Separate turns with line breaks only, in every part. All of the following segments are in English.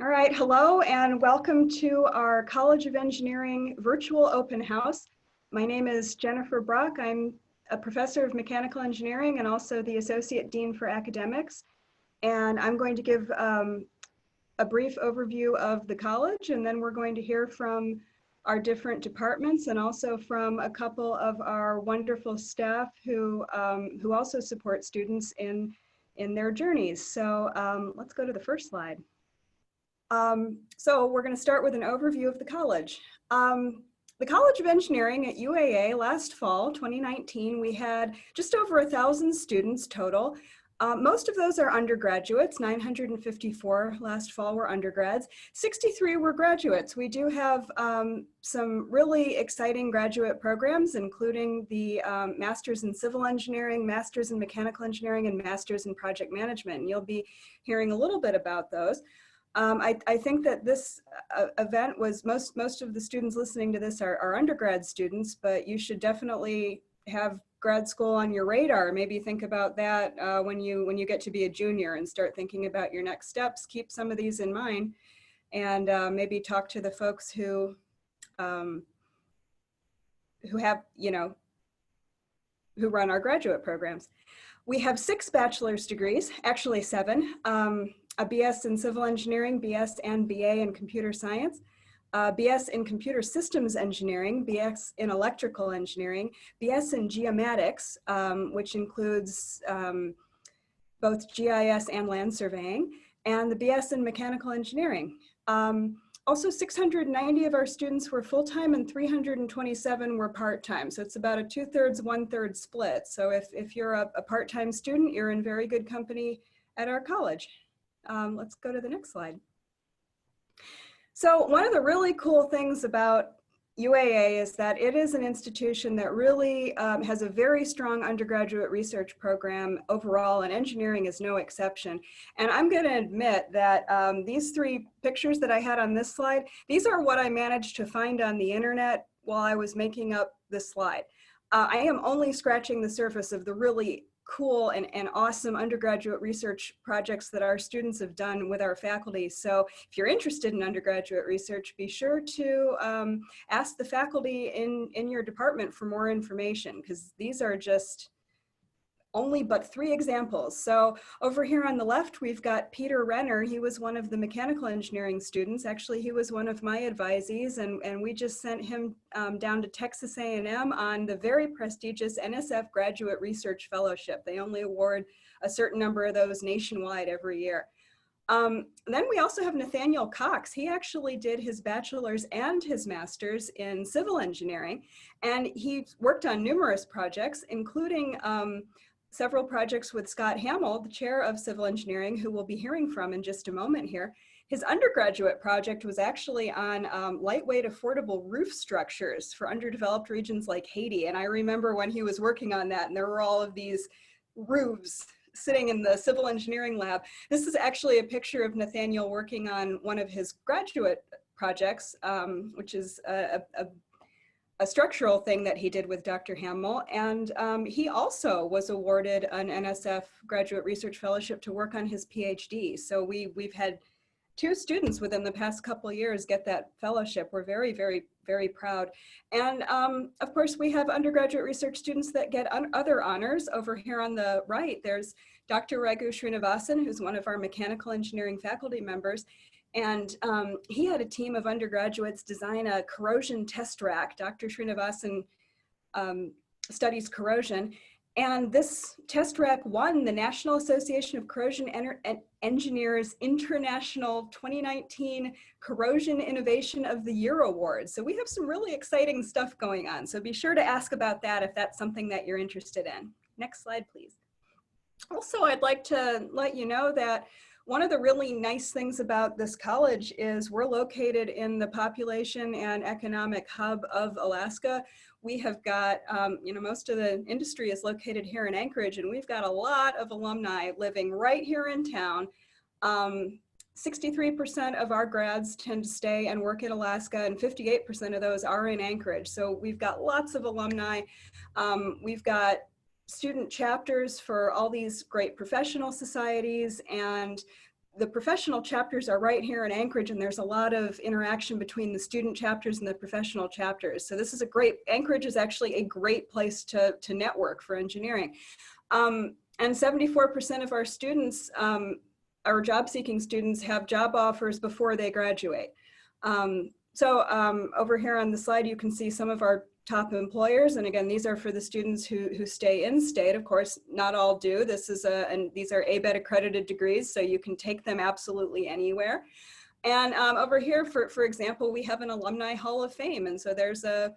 All right, hello and welcome to our College of Engineering virtual open house. My name is Jennifer Brock. I'm a professor of mechanical engineering and also the Associate Dean for Academics. And I'm going to give a brief overview of the college, and then we're going to hear from our different departments and also from a couple of our wonderful staff who also support students in their journeys. So let's go to the first slide. So we're going to start with an overview of the college. The College of Engineering at UAA last fall, 2019, we had just over 1,000 students total. Most of those are undergraduates. 954 last fall were undergrads. 63 were graduates. We do have some really exciting graduate programs, including the Masters in Civil Engineering, Masters in Mechanical Engineering, and Masters in Project Management. And you'll be hearing a little bit about those. I think that this event was, most of the students listening to this are undergrad students, but you should definitely have grad school on your radar. Maybe think about that when you get to be a junior and start thinking about your next steps. Keep some of these in mind, and maybe talk to the folks who have, who run our graduate programs. We have 6 bachelor's degrees, actually 7. A BS in Civil Engineering, BS and BA in Computer Science, BS in Computer Systems Engineering, BS in Electrical Engineering, BS in Geomatics, which includes both GIS and land surveying, and the BS in Mechanical Engineering. Also, 690 of our students were full-time and 327 were part-time. So it's about a 2/3, 1/3 split. So if you're a part-time student, you're in very good company at our college. Let's go to the next slide. So one of the really cool things about UAA is that it is an institution that really has a very strong undergraduate research program overall, and engineering is no exception. And I'm going to admit that these 3 pictures that I had on this slide, these are what I managed to find on the internet while I was making up this slide. I am only scratching the surface of the really cool and awesome undergraduate research projects that our students have done with our faculty. So if you're interested in undergraduate research, be sure to ask the faculty in your department for more information, because these are just only but 3 examples. So over here on the left, we've got Peter Renner. He was one of the mechanical engineering students. Actually, he was one of my advisees, and we just sent him down to Texas A&M on the very prestigious NSF Graduate Research Fellowship. They only award a certain number of those nationwide every year. Then we also have Nathaniel Cox. He actually did his bachelor's and his master's in civil engineering, and he worked on numerous projects, including several projects with Scott Hamill, the chair of civil engineering, who we'll be hearing from in just a moment here. His undergraduate project was actually on lightweight affordable roof structures for underdeveloped regions like Haiti. And I remember when he was working on that, and there were all of these roofs sitting in the civil engineering lab. This is actually a picture of Nathaniel working on one of his graduate projects, which is a structural thing that he did with Dr. Hamill. And he also was awarded an NSF Graduate Research Fellowship to work on his PhD. So we've had 2 students within the past couple of years get that fellowship. We're very, very, very proud. And of course, we have undergraduate research students that get other honors. Over here on the right, there's Dr. Raghu Srinivasan, who's one of our mechanical engineering faculty members. And he had a team of undergraduates design a corrosion test rack. Dr. Srinivasan studies corrosion. And this test rack won the National Association of Corrosion Engineers International 2019 Corrosion Innovation of the Year Award. So we have some really exciting stuff going on. So be sure to ask about that if that's something that you're interested in. Next slide, please. Also, I'd like to let you know that one of the really nice things about this college is we're located in the population and economic hub of Alaska. We have got, most of the industry is located here in Anchorage, and we've got a lot of alumni living right here in town. 63% of our grads tend to stay and work in Alaska, and 58% of those are in Anchorage. So we've got lots of alumni. We've got student chapters for all these great professional societies, and the professional chapters are right here in Anchorage, and there's a lot of interaction between the student chapters and the professional chapters. So this is a great, Anchorage is actually a great place to network for engineering. And 74% of our students, our job-seeking students, have job offers before they graduate. Over here on the slide, you can see some of our top employers. And again, these are for the students who stay in state. Of course, not all do. These are ABET accredited degrees, so you can take them absolutely anywhere. And over here, for example, we have an Alumni Hall of Fame. And so there's a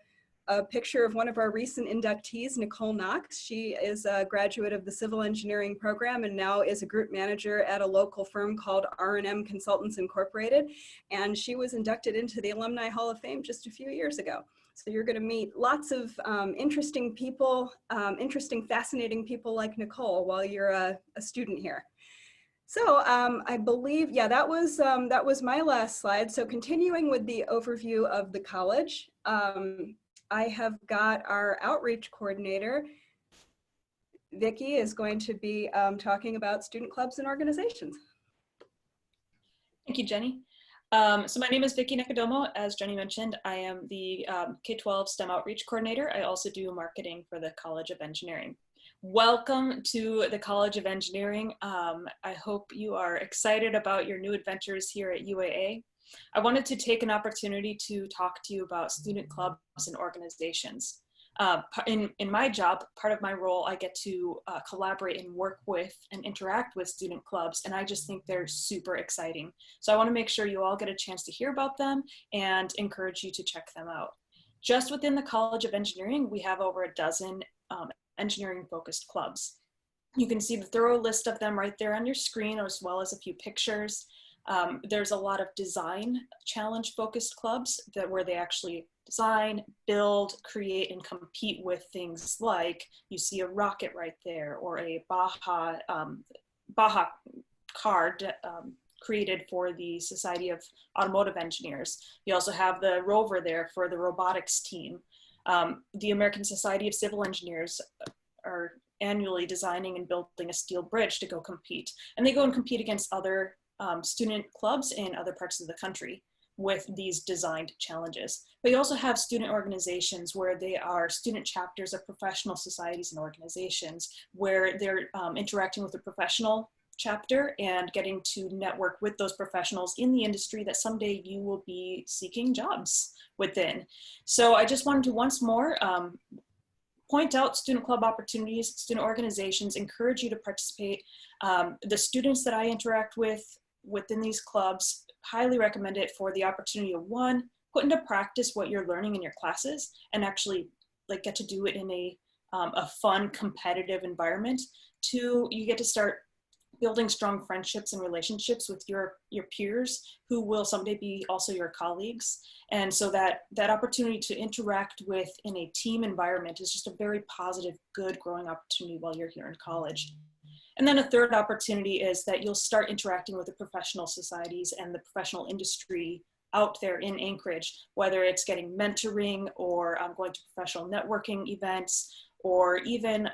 picture of one of our recent inductees, Nicole Knox. She is a graduate of the Civil Engineering program and now is a group manager at a local firm called R&M Consultants Incorporated. And she was inducted into the Alumni Hall of Fame just a few years ago. So you're going to meet lots of interesting people, fascinating people like Nicole while you're a student here. So I believe, yeah, that was my last slide. So continuing with the overview of the college, I have got our outreach coordinator, Vicki, is going to be talking about student clubs and organizations.
Thank you, Jenny. So my name is Vicki Nicodomo. As Jenny mentioned, I am the K-12 STEM Outreach Coordinator. I also do marketing for the College of Engineering. Welcome to the College of Engineering. I hope you are excited about your new adventures here at UAA. I wanted to take an opportunity to talk to you about student clubs and organizations. In my job, part of my role, I get to collaborate and work with and interact with student clubs, and I just think they're super exciting. So I want to make sure you all get a chance to hear about them and encourage you to check them out. Just within the College of Engineering, we have over a dozen engineering-focused clubs. You can see the thorough list of them right there on your screen, as well as a few pictures. There's a lot of design challenge focused clubs where they actually design, build, create, and compete with things like, you see a rocket right there, or a Baja car created for the Society of Automotive Engineers. You also have the rover there for the robotics team. The American Society of Civil Engineers are annually designing and building a steel bridge to go compete. And they go and compete against other student clubs in other parts of the country with these designed challenges. But you also have student organizations where they are student chapters of professional societies and organizations where they're interacting with a professional chapter and getting to network with those professionals in the industry that someday you will be seeking jobs within. So I just wanted to once more point out student club opportunities, student organizations, encourage you to participate. The students that I interact with within these clubs, highly recommend it for the opportunity of, one, put into practice what you're learning in your classes and actually get to do it in a fun, competitive environment. Two, you get to start building strong friendships and relationships with your peers who will someday be also your colleagues. And so that opportunity to interact with in a team environment is just a very positive, good growing opportunity while you're here in college. And then a third opportunity is that you'll start interacting with the professional societies and the professional industry out there in Anchorage, whether it's getting mentoring or going to professional networking events, or even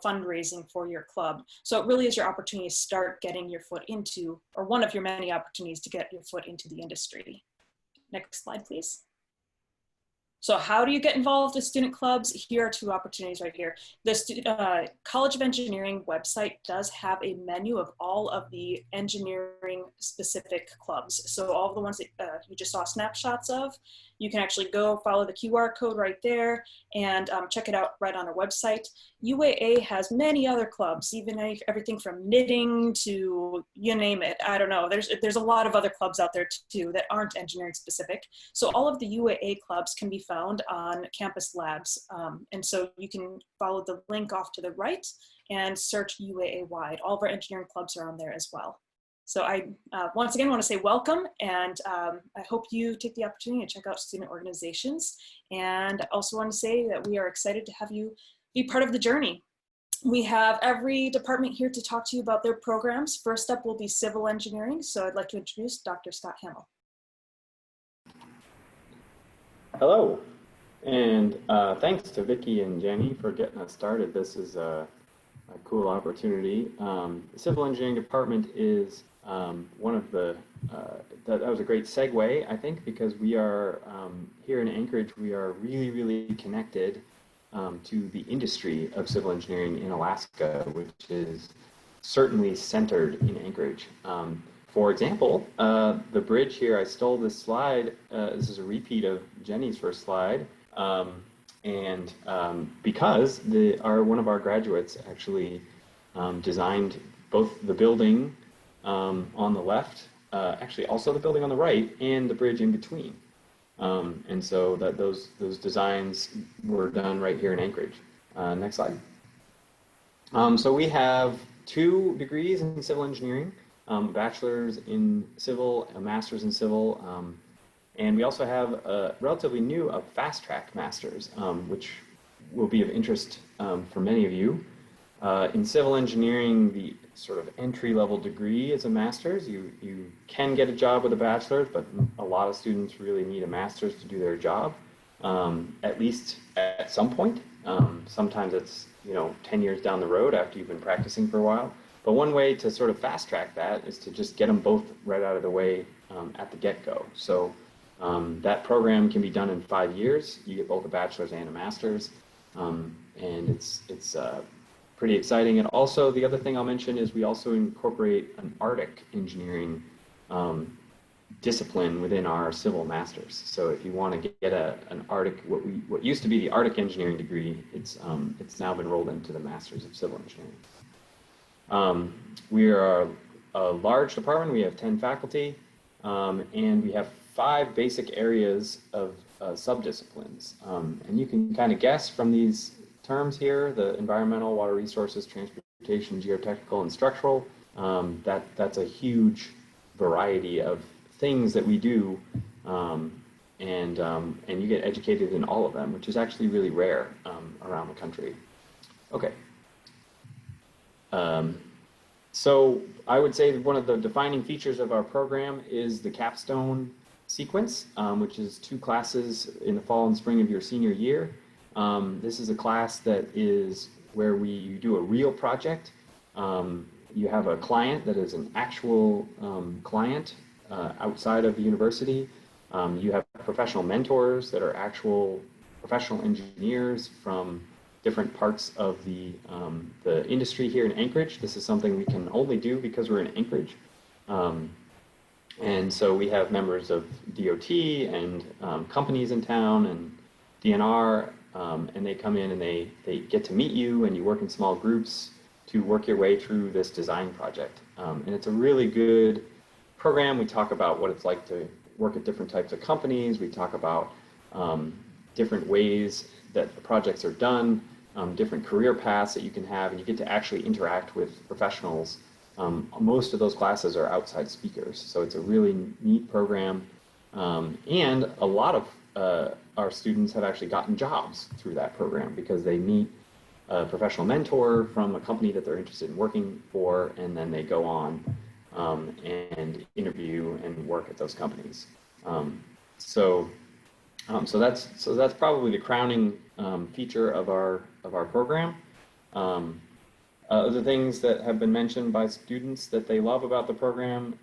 fundraising for your club. So it really is your opportunity to start getting your foot into, or one of your many opportunities to get your foot into the industry. Next slide, please. So how do you get involved with student clubs? Here are two opportunities right here. The College of Engineering website does have a menu of all of the engineering specific clubs. So all the ones that you just saw snapshots of, you can actually go follow the QR code right there and check it out right on our website. UAA has many other clubs, even everything from knitting to you name it. I don't know. There's a lot of other clubs out there too that aren't engineering specific. So all of the UAA clubs can be found on Campus Labs. And so you can follow the link off to the right and search UAA wide. All of our engineering clubs are on there as well. So I once again want to say welcome, and I hope you take the opportunity to check out student organizations. And I also want to say that we are excited to have you be part of the journey. We have every department here to talk to you about their programs. First up will be civil engineering. So I'd like to introduce Dr. Scott Hamill.
Hello, and thanks to Vicki and Jenny for getting us started. This is a cool opportunity. The civil engineering department is one of the, that was a great segue, I think, because we are, here in Anchorage, we are really, really connected to the industry of civil engineering in Alaska, which is certainly centered in Anchorage. For example, the bridge here, I stole this slide. This is a repeat of Jenny's first slide. Because one of our graduates actually designed both the building on the left, actually also the building on the right, and the bridge in between. And so those designs were done right here in Anchorage. Next slide. So we have 2 degrees in civil engineering, a bachelor's in civil, a master's in civil, and we also have a relatively new, a fast-track master's, which will be of interest for many of you. In civil engineering, the sort of entry-level degree is a master's. You can get a job with a bachelor's, but a lot of students really need a master's to do their job, at least at some point. Sometimes it's 10 years down the road after you've been practicing for a while. But one way to sort of fast-track that is to just get them both right out of the way at the get-go. So that program can be done in 5 years. You get both a bachelor's and a master's, and it's pretty exciting. And also, the other thing I'll mention is we also incorporate an Arctic engineering discipline within our civil masters. So if you want to get an Arctic, what used to be the Arctic engineering degree, it's now been rolled into the Masters of Civil Engineering. We are a large department. We have 10 faculty, and we have 5 basic areas of subdisciplines. And you can kind of guess from these terms here, the environmental, water resources, transportation, geotechnical, and structural, that's a huge variety of things that we do, and you get educated in all of them, which is actually really rare around the country. Okay. So I would say that one of the defining features of our program is the capstone sequence, which is 2 classes in the fall and spring of your senior year. This is a class that is where you do a real project. You have a client that is an actual client outside of the university. You have professional mentors that are actual professional engineers from different parts of the industry here in Anchorage. This is something we can only do because we're in Anchorage. And so we have members of DOT and companies in town and DNR, and they come in and they get to meet you, and you work in small groups to work your way through this design project. And it's a really good program. We talk about what it's like to work at different types of companies. We talk about different ways that the projects are done, different career paths that you can have, and you get to actually interact with professionals. Most of those classes are outside speakers, so it's a really neat program. And a lot of our students have actually gotten jobs through that program because they meet a professional mentor from a company that they're interested in working for, and then they go on and interview and work at those companies. So that's probably the crowning feature of our program. Other things that have been mentioned by students that they love about the program,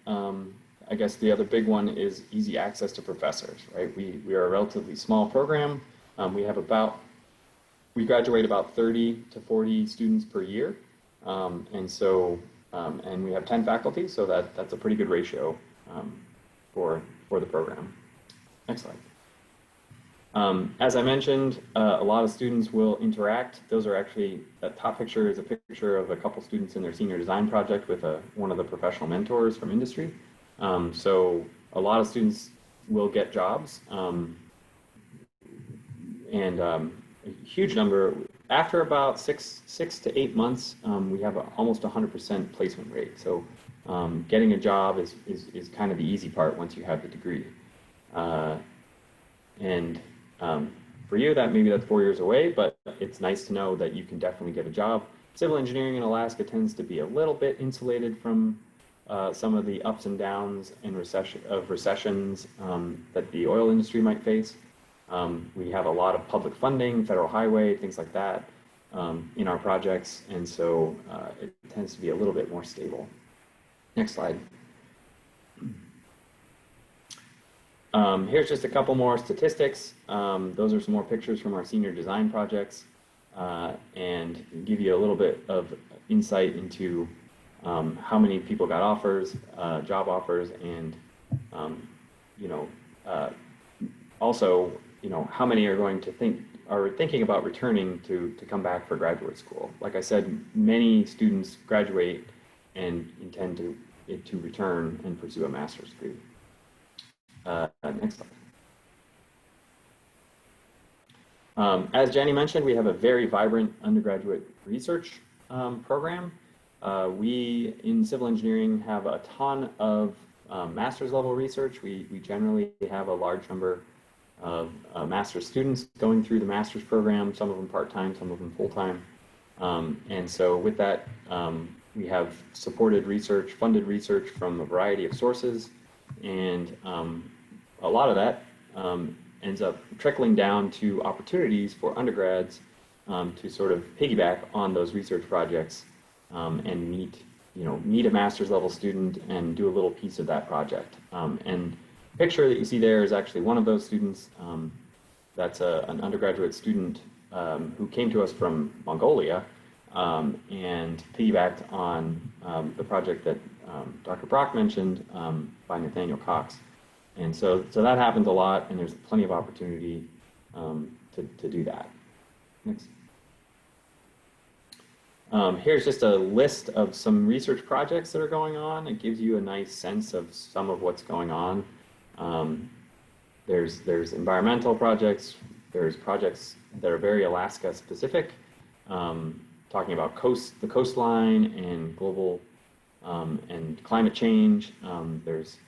I guess the other big one is easy access to professors, right? We are a relatively small program. We graduate about 30 to 40 students per year. And we have 10 faculty, so that's a pretty good ratio for the program. Next slide. As I mentioned, a lot of students will interact. Those are actually, that top picture is a picture of a couple students in their senior design project with one of the professional mentors from industry. So a lot of students will get jobs, and a huge number, after about six to 8 months, we have almost 100% placement rate. So getting a job is kind of the easy part once you have the degree. For you, maybe that's 4 years away, but it's nice to know that you can definitely get a job. Civil engineering in Alaska tends to be a little bit insulated from some of the ups and downs and recessions that the oil industry might face. We have a lot of public funding, federal highway, things like that in our projects, and so it tends to be a little bit more stable. Next slide. Here's just a couple more statistics. Those are some more pictures from our senior design projects, and give you a little bit of insight into how many people got offers, job offers, and you know, also, how many are going to are thinking about returning to come back for graduate school. Like I said, many students graduate and intend to return and pursue a master's degree. Next slide. As Jenny mentioned, we have a very vibrant undergraduate research program. We in civil engineering have a ton of master's level research. We generally have a large number of master's students going through the master's program, some of them part-time, some of them full-time. And so with that, we have supported research, funded research from a variety of sources, and a lot of that ends up trickling down to opportunities for undergrads to sort of piggyback on those research projects and meet a master's level student and do a little piece of that project. And the picture that you see there is actually one of those students. That's an undergraduate student who came to us from Mongolia and piggybacked on the project that Dr. Brock mentioned by Nathaniel Cox. And so that happens a lot, and there's plenty of opportunity to do that. Next. Here's just a list of some research projects that are going on. It gives you a nice sense of some of what's going on. There's environmental projects. There's projects that are very Alaska specific, talking about the coastline and global and climate change. There's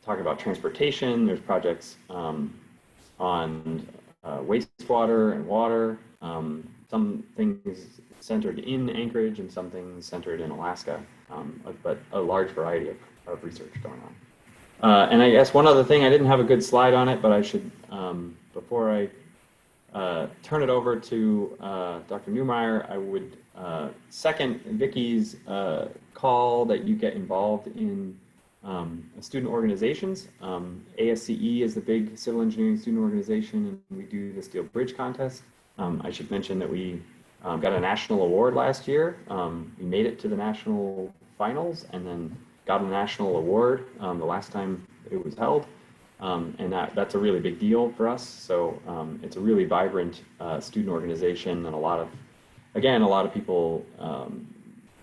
talking about transportation. There's projects on wastewater and water. Some things centered in Anchorage and some things centered in Alaska, but a large variety of research going on. And I guess one other thing, I didn't have a good slide on it, but I should, before I turn it over to Dr. Newmeyer, I would second Vicky's call that you get involved in student organizations. ASCE is the big civil engineering student organization, and we do the Steel Bridge contest. I should mention that we got a national award last year. We made it to the national finals and then got a national award the last time it was held. And that's a really big deal for us. So it's a really vibrant student organization, and a lot of people,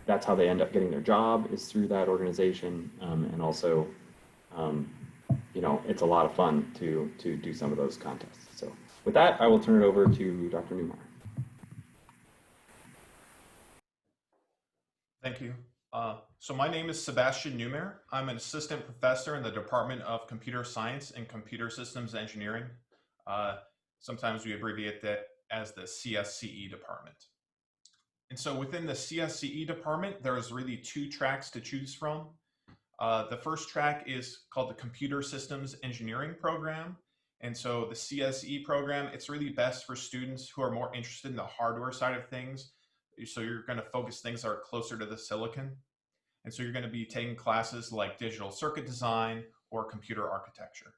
that's how they end up getting their job, is through that organization. And also, it's a lot of fun to do some of those contests. So with that, I will turn it over to Dr. Newmeyer.
Thank you. So my name is Sebastian Newmeyer. I'm an assistant professor in the Department of Computer Science and Computer Systems Engineering. Sometimes we abbreviate that as the CSCE department. And so within the CSCE department, there's really two tracks to choose from. The first track is called the Computer Systems Engineering program. And so the CSE program, it's really best for students who are more interested in the hardware side of things. So you're going to focus things that are closer to the silicon. And so you're going to be taking classes like digital circuit design or computer architecture.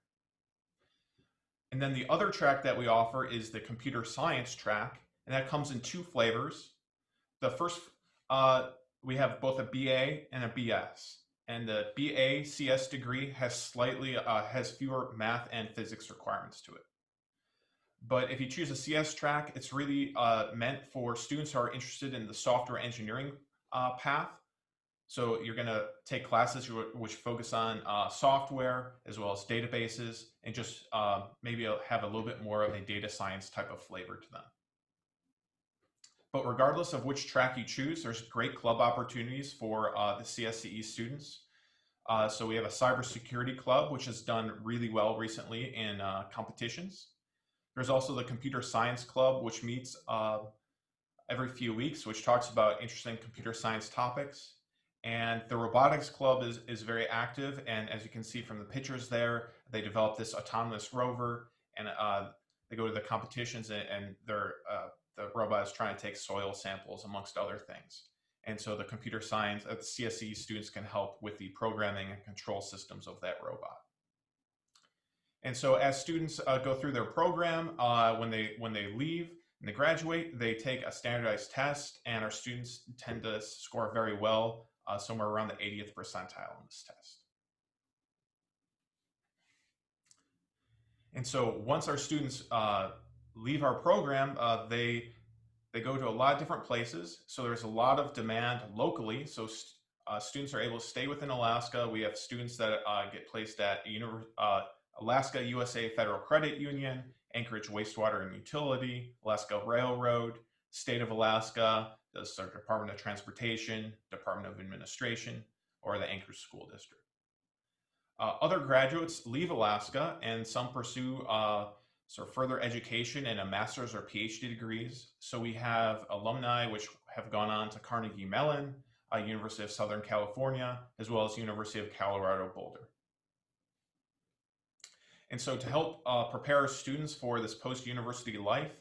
And then the other track that we offer is the computer science track, and that comes in two flavors. The first, we have both a BA and a BS. And the BA CS degree has has fewer math and physics requirements to it. But if you choose a CS track, it's really meant for students who are interested in the software engineering path. So you're going to take classes which focus on software as well as databases, and just maybe have a little bit more of a data science type of flavor to them. But regardless of which track you choose, there's great club opportunities for the CSCE students. So we have a cybersecurity club, which has done really well recently in competitions. There's also the computer science club, which meets every few weeks, which talks about interesting computer science topics. And the robotics club is very active. And as you can see from the pictures there, they developed this autonomous rover, and they go to the competitions, and the robot is trying to take soil samples, amongst other things. And so the computer science, CSE students can help with the programming and control systems of that robot. And so as students go through their program, when they leave and they graduate, they take a standardized test, and our students tend to score very well, somewhere around the 80th percentile in this test. And so once our students leave our program, they go to a lot of different places. So there's a lot of demand locally. So students are able to stay within Alaska. We have students that get placed at Alaska USA Federal Credit Union, Anchorage Wastewater and Utility, Alaska Railroad, State of Alaska, the Department of Transportation, Department of Administration, or the Anchorage School District. Other graduates leave Alaska, and some pursue sort of further education in a master's or PhD degrees. So we have alumni which have gone on to Carnegie Mellon, University of Southern California, as well as University of Colorado Boulder. And so to help prepare our students for this post-university life,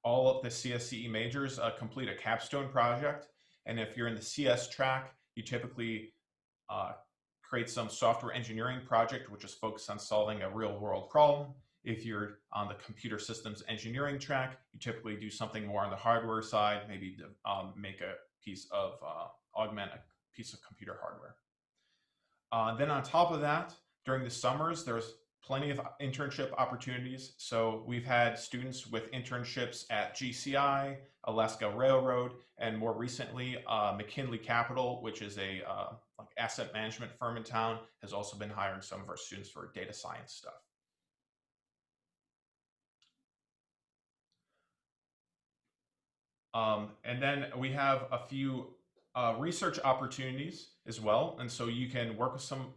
all of the CSCE majors complete a capstone project. And if you're in the CS track, you typically create some software engineering project, which is focused on solving a real world problem. If you're on the computer systems engineering track, you typically do something more on the hardware side, maybe make a piece of, augment a piece of computer hardware. Then on top of that, during the summers, there's plenty of internship opportunities. So we've had students with internships at GCI, Alaska Railroad, and more recently, McKinley Capital, which is a like asset management firm in town, has also been hiring some of our students for data science stuff. And then we have a few research opportunities as well. And so you can work with some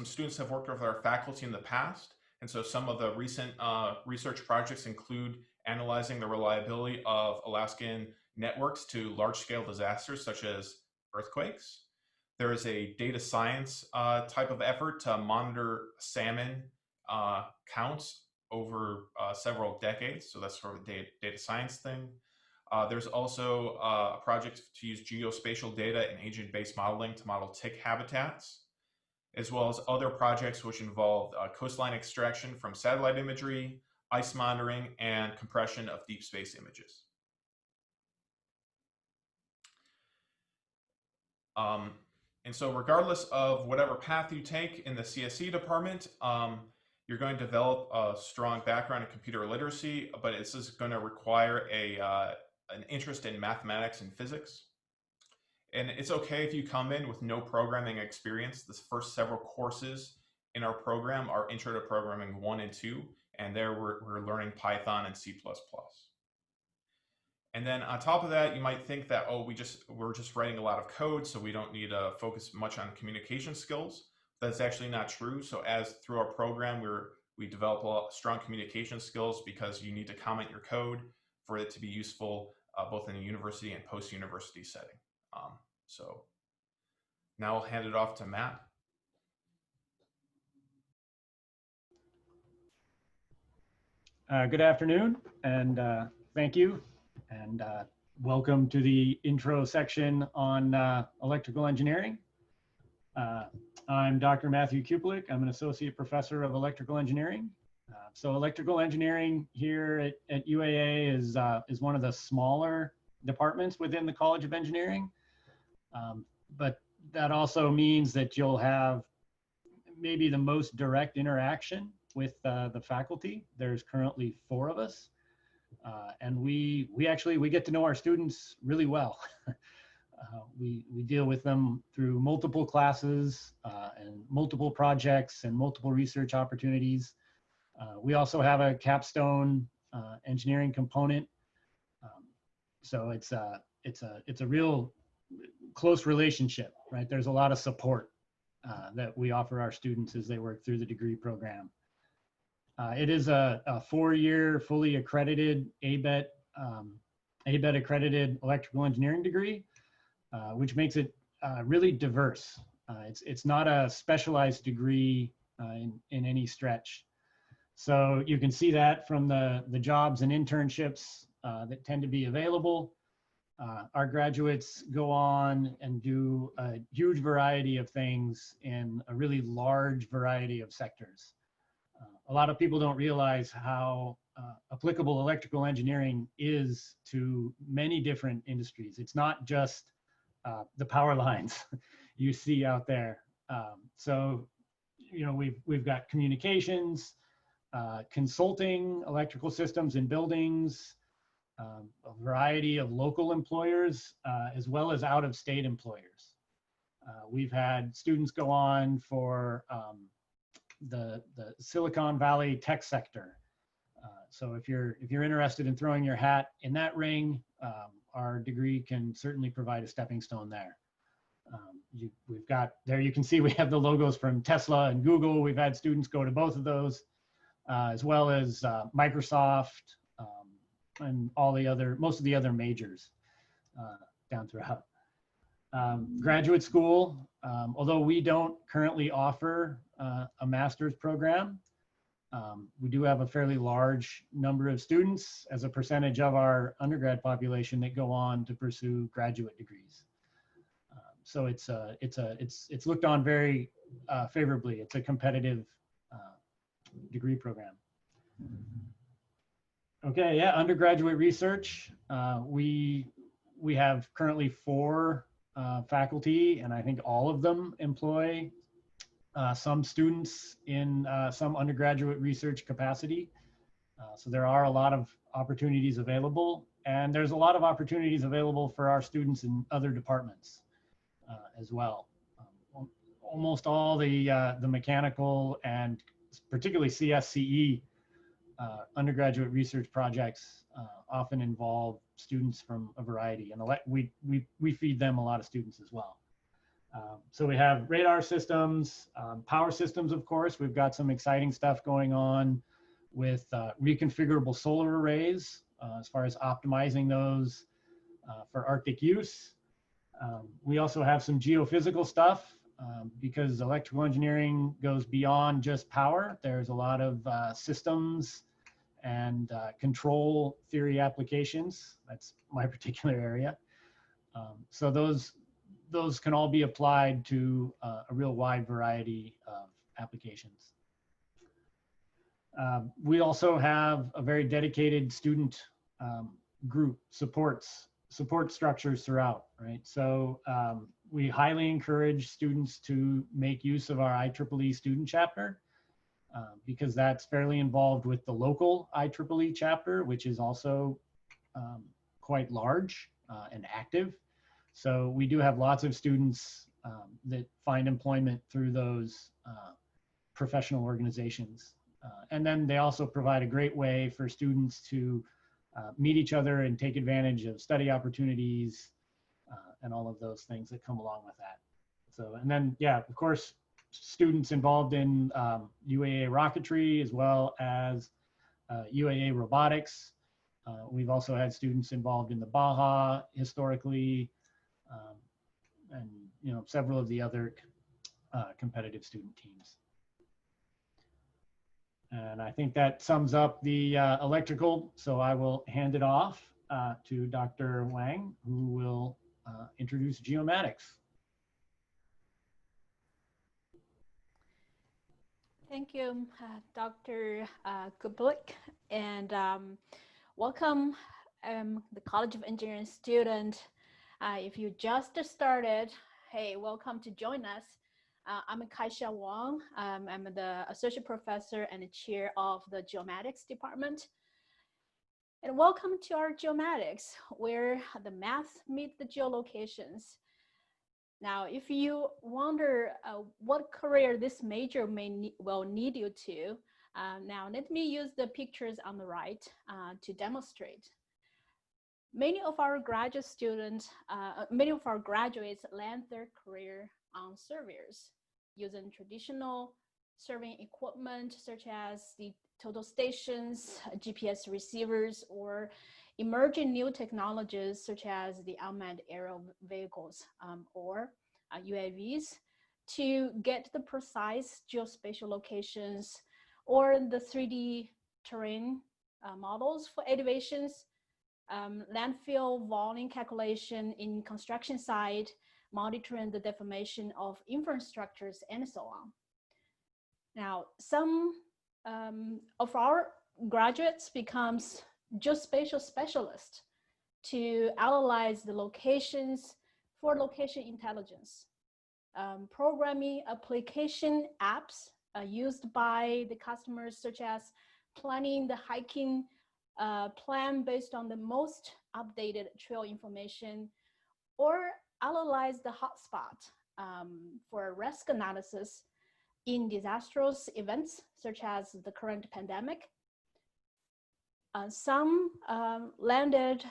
students have worked with our faculty in the past. And so some of the recent research projects include analyzing the reliability of Alaskan networks to large-scale disasters such as earthquakes. There is a data science type of effort to monitor salmon counts over several decades. So that's sort of a data science thing. There's also a project to use geospatial data and agent-based modeling to model tick habitats, as well as other projects which involve coastline extraction from satellite imagery, ice monitoring, and compression of deep space images. And so regardless of whatever path you take in the CSE department, you're going to develop a strong background in computer literacy, but this is going to require an interest in mathematics and physics. And it's okay if you come in with no programming experience. The first several courses in our program are Intro to Programming 1 and 2, and there we're learning Python and C++. And then on top of that, you might think that, oh, we're just writing a lot of code, so we don't need to focus much on communication skills. That's actually not true. So as through our program, we develop a lot of strong communication skills because you need to comment your code for it to be useful both in a university and post-university setting. So now I'll hand it off to Matt.
Good afternoon, and thank you, and welcome to the intro section on electrical engineering. I'm Dr. Matthew Kuplik. I'm an associate professor of electrical engineering. So electrical engineering here at UAA is one of the smaller departments within the College of Engineering. But that also means that you'll have maybe the most direct interaction with the faculty. There's currently 4 of us. And we get to know our students really well. We deal with them through multiple classes and multiple projects and multiple research opportunities. We also have a capstone engineering component. So it's a real close relationship, right? There's a lot of support that we offer our students as they work through the degree program. It is a 4-year, fully accredited ABET accredited electrical engineering degree, which makes it really diverse. It's not a specialized degree in any stretch. So you can see that from the jobs and internships that tend to be available. Our graduates go on and do a huge variety of things in a really large variety of sectors. A lot of people don't realize how applicable electrical engineering is to many different industries. It's not just the power lines you see out there. So, you know, we've got communications, consulting, electrical systems in buildings, a variety of local employers, as well as out-of-state employers. We've had students go on for the Silicon Valley tech sector. So if you're interested in throwing your hat in that ring, our degree can certainly provide a stepping stone there. We've got there, you can see we have the logos from Tesla and Google. We've had students go to both of those, as well as Microsoft, and most of the other majors down throughout. Graduate school, although we don't currently offer a master's program, we do have a fairly large number of students as a percentage of our undergrad population that go on to pursue graduate degrees. So it's looked on very favorably. It's a competitive degree program. Okay, yeah, undergraduate research. We have currently 4 faculty, and I think all of them employ some students in some undergraduate research capacity. So there are a lot of opportunities available, and there's a lot of opportunities available for our students in other departments as well. Almost all the mechanical and particularly CSCE undergraduate research projects often involve students from a variety, and we feed them a lot of students as well. So we have radar systems, power systems, of course. We've got some exciting stuff going on with reconfigurable solar arrays as far as optimizing those for Arctic use. We also have some geophysical stuff because electrical engineering goes beyond just power. There's a lot of systems and control theory applications. That's my particular area. So those can all be applied to a real wide variety of applications. We also have a very dedicated student group support structures throughout, right? So we highly encourage students to make use of our IEEE student chapter because that's fairly involved with the local IEEE chapter, which is also quite large and active. So we do have lots of students that find employment through those professional organizations. And then they also provide a great way for students to meet each other and take advantage of study opportunities and all of those things that come along with that. So, and then, yeah, of course, students involved in UAA rocketry as well as UAA robotics. We've also had students involved in the Baja historically, and you know, several of the other competitive student teams. And I think that sums up the electrical. So I will hand it off to Dr. Wang, who will introduce geomatics.
Thank you, Dr. Kublik, and welcome the College of Engineering student. If you just started, hey, welcome to join us. I'm Kaisha Wang. I'm the Associate Professor and Chair of the Geomatics Department. And welcome to our Geomatics, where the math meet the geolocations. Now, if you wonder what career this major will need you to, now let me use the pictures on the right to demonstrate. Many of our graduate students, many of our graduates land their career on surveyors using traditional surveying equipment such as the total stations, GPS receivers, or emerging new technologies such as the unmanned aerial vehicles or UAVs to get the precise geospatial locations or the 3D terrain models for elevations landfill volume calculation in construction site, monitoring the deformation of infrastructures, and so on. Now, some of our graduates becomes geospatial specialists to analyze the locations for location intelligence. Programming application apps used by the customers, such as planning the hiking plan based on the most updated trail information, or analyze the hotspot for risk analysis in disastrous events, such as the current pandemic. Some landed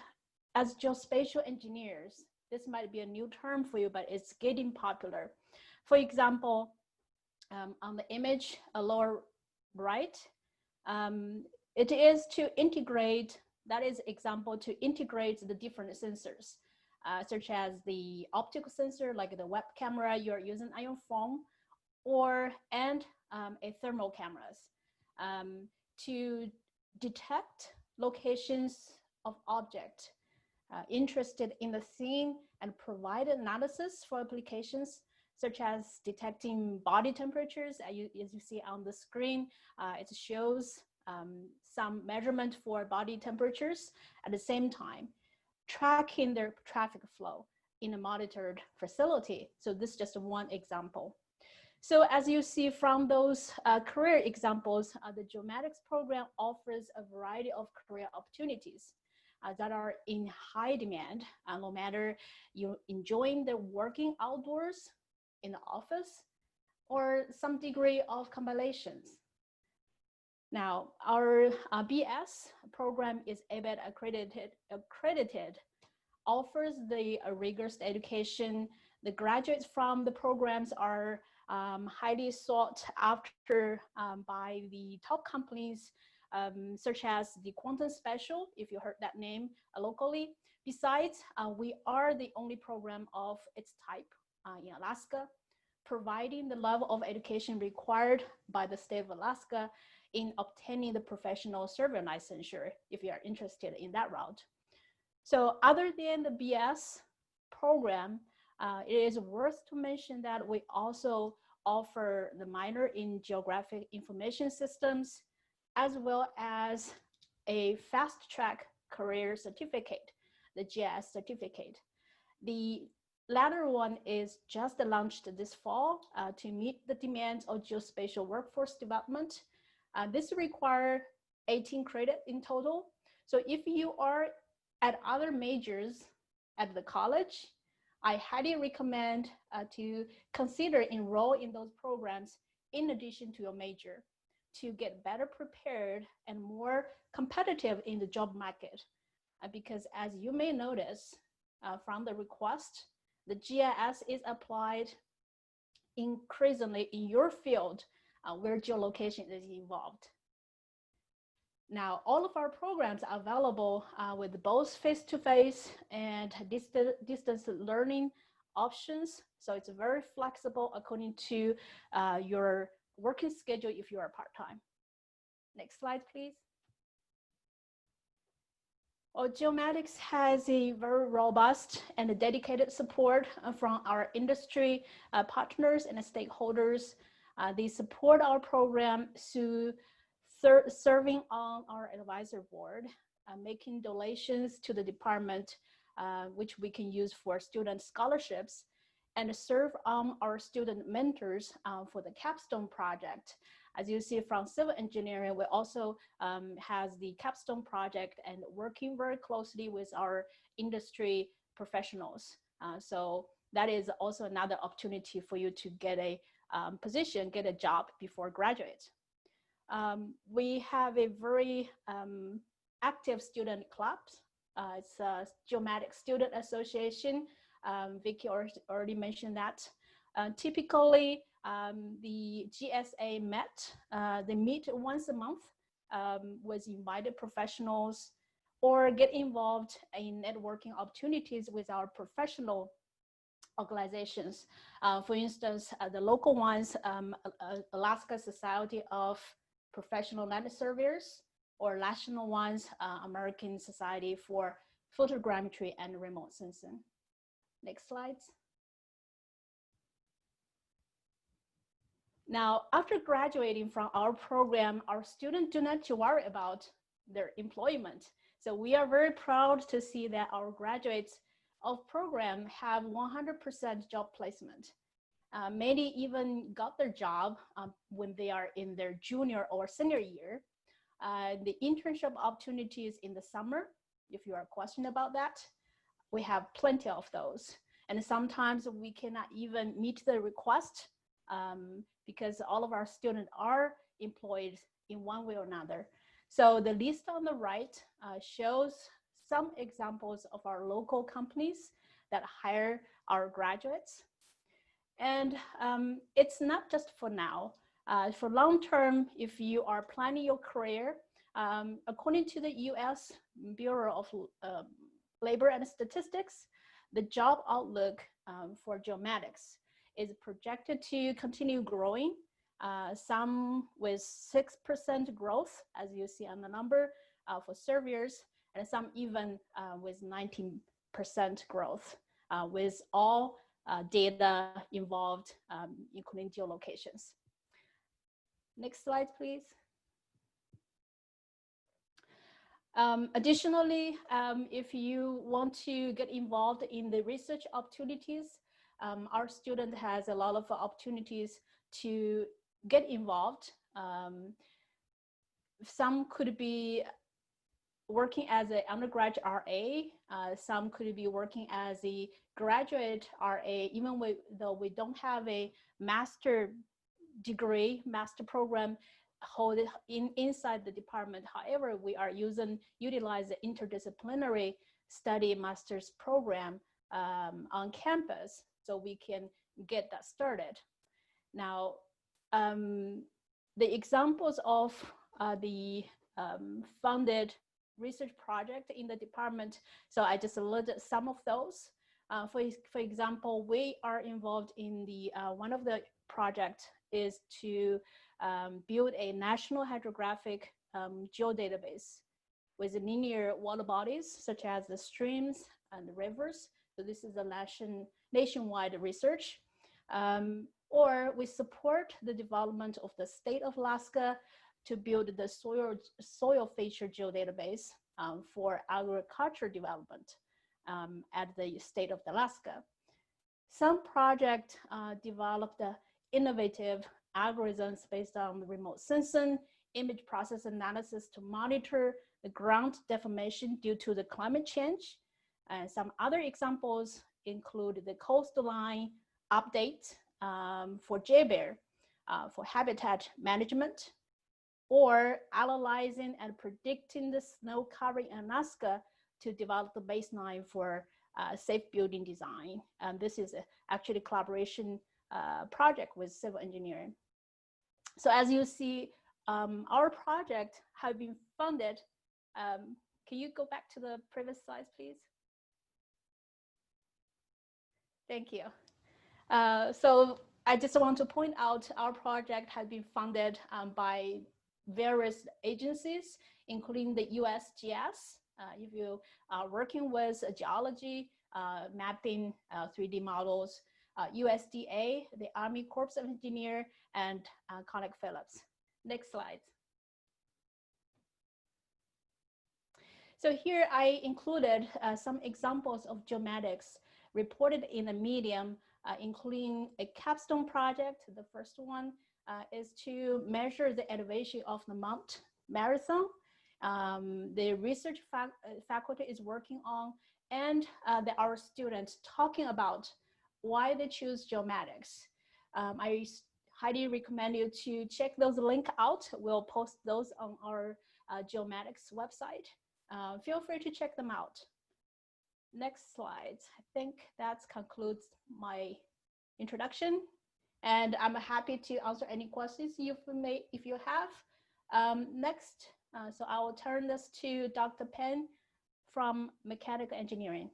as geospatial engineers. This might be a new term for you, but it's getting popular. For example, on the image lower right, it is to integrate, that is example, to integrate the different sensors, such as the optical sensor, like the web camera you're using on your phone, and a thermal cameras to detect locations of object interested in the scene and provide analysis for applications such as detecting body temperatures. As you see on the screen, it shows some measurement for body temperatures at the same time, tracking their traffic flow in a monitored facility. So this is just one example. So as you see from those career examples, the Geomatics program offers a variety of career opportunities that are in high demand, no matter you're enjoying the working outdoors in the office or some degree of combinations. Now, our BS program is ABET accredited, offers the rigorous education. The graduates from the programs are highly sought after by the top companies, such as the Quantum Special, if you heard that name locally. Besides, we are the only program of its type in Alaska, providing the level of education required by the state of Alaska in obtaining the professional surveyor licensure, if you are interested in that route. So other than the BS program, it is worth to mention that we also offer the minor in geographic information systems, as well as a fast track career certificate, the GIS certificate. The latter one is just launched this fall to meet the demands of geospatial workforce development. This requires 18 credits in total. So if you are at other majors at the college, I highly recommend to consider enroll in those programs in addition to your major to get better prepared and more competitive in the job market. Because as you may notice from the request, the GIS is applied increasingly in your field where geolocation is involved. Now, all of our programs are available with both face-to-face and distance learning options. So it's very flexible according to your working schedule if you are part-time. Next slide, please. Well, Geomatics has a very robust and dedicated support from our industry partners and stakeholders. They support our program through serving on our advisor board, making donations to the department, which we can use for student scholarships, and serve on our student mentors for the capstone project. As you see from civil engineering, we also has the capstone project and working very closely with our industry professionals. So that is also another opportunity for you to get a position, get a job before graduate. We have a very active student clubs. It's a Geomatics Student Association. Vicky already mentioned that. Typically, the GSA they meet once a month with invited professionals or get involved in networking opportunities with our professional organizations. For instance, the local ones, Alaska Society of Professional Land Surveyors, or national ones, American Society for photogrammetry, and remote sensing. Next slides. Now, after graduating from our program, our students do not have to worry about their employment. So we are very proud to see that our graduates of program have 100% job placement. Many even got their job when they are in their junior or senior year. The internship opportunities in the summer, if you are questioned about that, we have plenty of those. And sometimes we cannot even meet the request because all of our students are employed in one way or another. So the list on the right shows some examples of our local companies that hire our graduates. And it's not just for now. For long term, if you are planning your career, according to the US Bureau of Labor and Statistics, the job outlook for geomatics is projected to continue growing, some with 6% growth, as you see on the number for surveyors, and some even with 19% growth, with all data involved, including geolocations. Next slide, please. Additionally, if you want to get involved in the research opportunities, our student has a lot of opportunities to get involved. Some could be working as an undergraduate RA, some could be working as a graduate RA, even though we don't have a master degree, master program hold inside the department. However, we are utilize the interdisciplinary study master's program on campus, so we can get that started. Now, the examples of the funded research project in the department, so I just listed some of those. For example, we are involved in the one of the project is to build a national hydrographic geodatabase with linear water bodies such as the streams and the rivers. So this is a nationwide research. Or we support the development of the state of Alaska to build the soil feature geodatabase for agriculture development at the state of Alaska. Some project developed innovative algorithms based on remote sensing, image process analysis to monitor the ground deformation due to the climate change. And some other examples include the coastline update for JBear for habitat management, or analyzing and predicting the snow covering in Alaska to develop the baseline for safe building design. And this is actually a collaboration project with civil engineering. So as you see, our project have been funded. Can you go back to the previous slides, please? Thank you. So I just want to point out our project has been funded by various agencies, including the USGS. If you are working with geology, mapping 3D models, USDA, the Army Corps of Engineers, and ConocoPhillips. Next slide. So here I included some examples of geomatics reported in the medium, including a capstone project. The first one is to measure the elevation of the Mount Marathon. The research faculty is working on, and our students talking about why they choose geomatics. I highly recommend you to check those links out. We'll post those on our geomatics website. Feel free to check them out. Next slide. I think that concludes my introduction, and I'm happy to answer any questions if you have. Next, so I will turn this to Dr. Penn from Mechanical Engineering.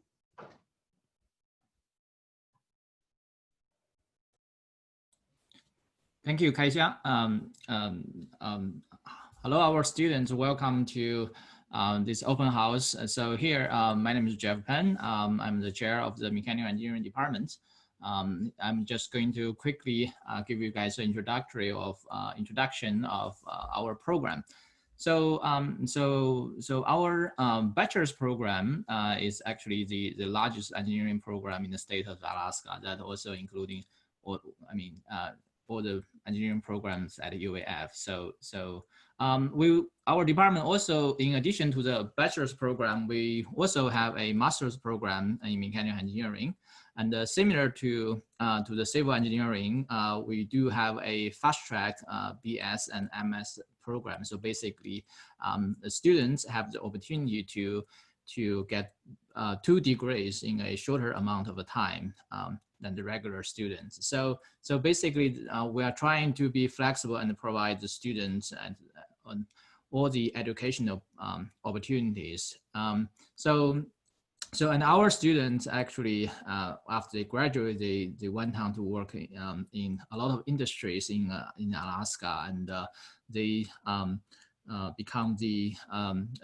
Thank you, Kaixia. Hello, our students. Welcome to this open house. So here, my name is Jeff Penn. I'm the chair of the Mechanical Engineering Department. I'm just going to quickly give you guys an introduction of our program. So, our bachelor's program is actually the largest engineering program in the state of Alaska. That also including, all the engineering programs at UAF. Our department also, in addition to the bachelor's program, we also have a master's program in mechanical engineering. And similar to the civil engineering, we do have a fast track BS and MS program. So basically, the students have the opportunity to get 2 degrees in a shorter amount of time than the regular students. So basically, we are trying to be flexible and provide the students on all the educational opportunities. And our students actually, after they graduate, they went on to work in a lot of industries in Alaska, and they become the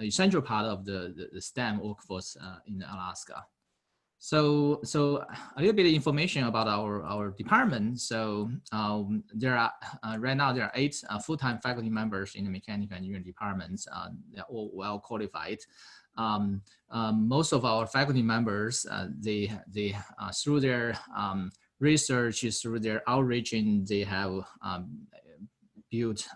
essential part of the STEM workforce in Alaska. So a little bit of information about our department. So there are right now there are 8 full-time faculty members in the mechanical engineering departments. They're all well qualified. Most of our faculty members, they through their research, through their outreaching, they have built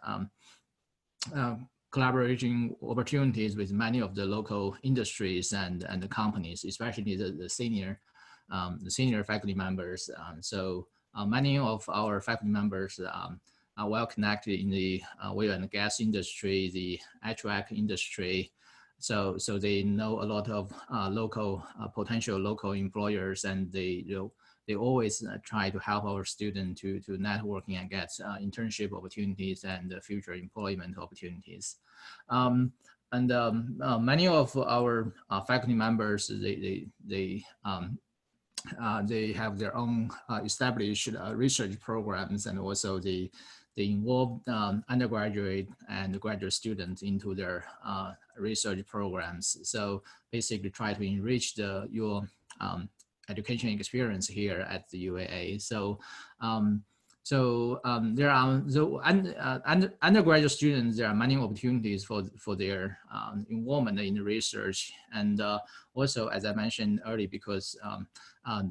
collaboration opportunities with many of the local industries and the companies, especially the senior faculty members. So many of our faculty members are well connected in the oil and gas industry, the HVAC industry. So they know a lot of potential local employers, and they always try to help our students to networking and get internship opportunities and future employment opportunities. Many of our faculty members, they have their own established research programs, and also they involve undergraduate and graduate students into their research programs. So basically try to enrich your education experience here at the UAA. There are undergraduate students. There are many opportunities for their involvement in research, and also, as I mentioned earlier, because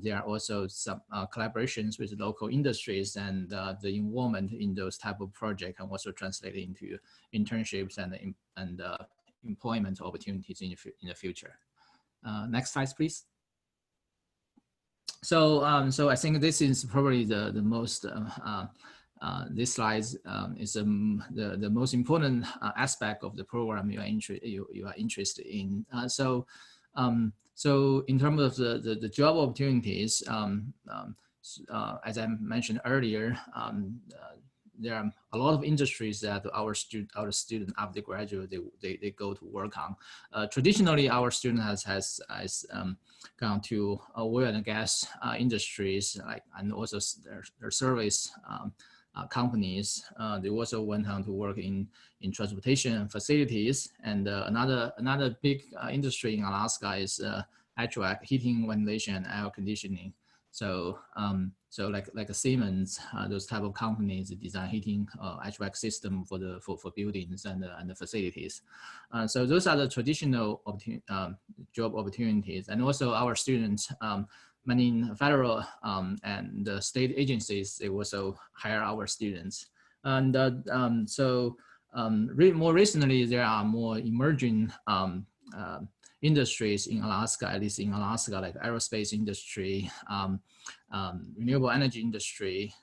there are also some collaborations with local industries, and the involvement in those type of projects can also translate into internships and employment opportunities in the future. Next slide, please. So I think this is probably the most, this slide is the most important aspect of the program you are interested in. So in terms of the job opportunities, as I mentioned earlier, there are a lot of industries that our students after they graduate, they go to work on. Traditionally, our student has gone to oil and gas industries, and also their service companies. They also went on to work in transportation facilities, and another big industry in Alaska is HVAC, heating, ventilation, and air conditioning. So like a Siemens, those type of companies design heating HVAC system for buildings and the facilities. So those are the traditional job opportunities, and also our students, many federal and state agencies, they also hire our students. And more recently, there are more emerging industries in Alaska, at least in Alaska, like aerospace industry, renewable energy industry,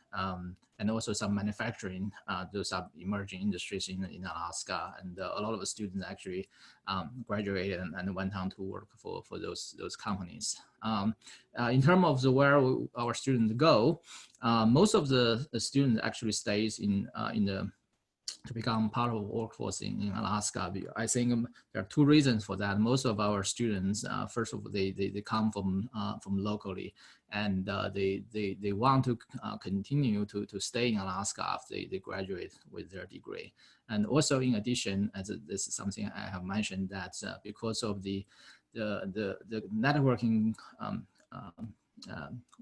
and also some manufacturing. Those are emerging industries in Alaska, and a lot of the students actually graduated and went on to work for those companies. In terms of where our students go, most of the students actually stays in the to become part of the workforce in Alaska. I think there are two reasons for that. Most of our students, first of all, they come from locally, and they want to continue to stay in Alaska after they graduate with their degree. And also, in addition, as this is something I have mentioned, that because of the networking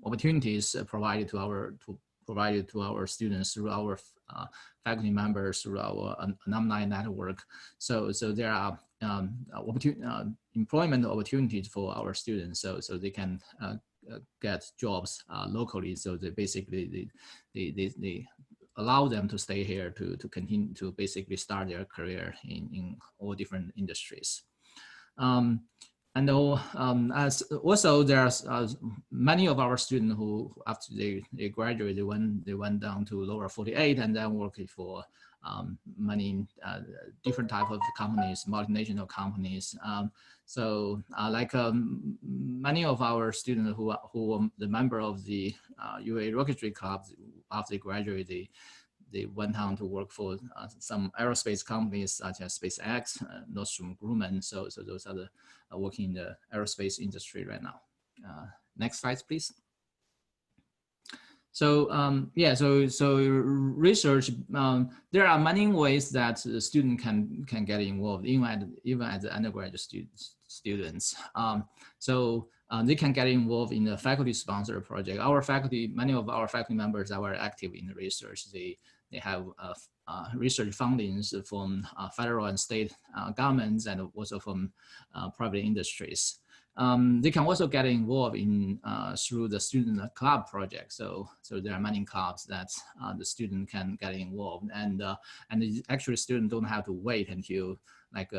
opportunities provided to our students through our faculty members, through our alumni network. So there are employment opportunities for our students, so they can get jobs locally. So they basically they allow them to stay here to continue to basically start their career in all different industries. And as also there's many of our students who after they graduated, they went down to lower 48 and then working for many different type of companies, multinational companies. Many of our students who were the member of the UA Rocketry Club, after they graduated, they went on to work for some aerospace companies such as SpaceX, Nordstrom Grumman. So those are the working in the aerospace industry right now. Next slide, please. So so research. There are many ways that the student can get involved, even as the undergraduate students. They can get involved in the faculty-sponsored project. Our faculty, many of our faculty members are very active in the research. They have research fundings from federal and state governments and also from private industries. They can also get involved in through the student club project. So there are many clubs that the student can get involved, and actually students don't have to wait until like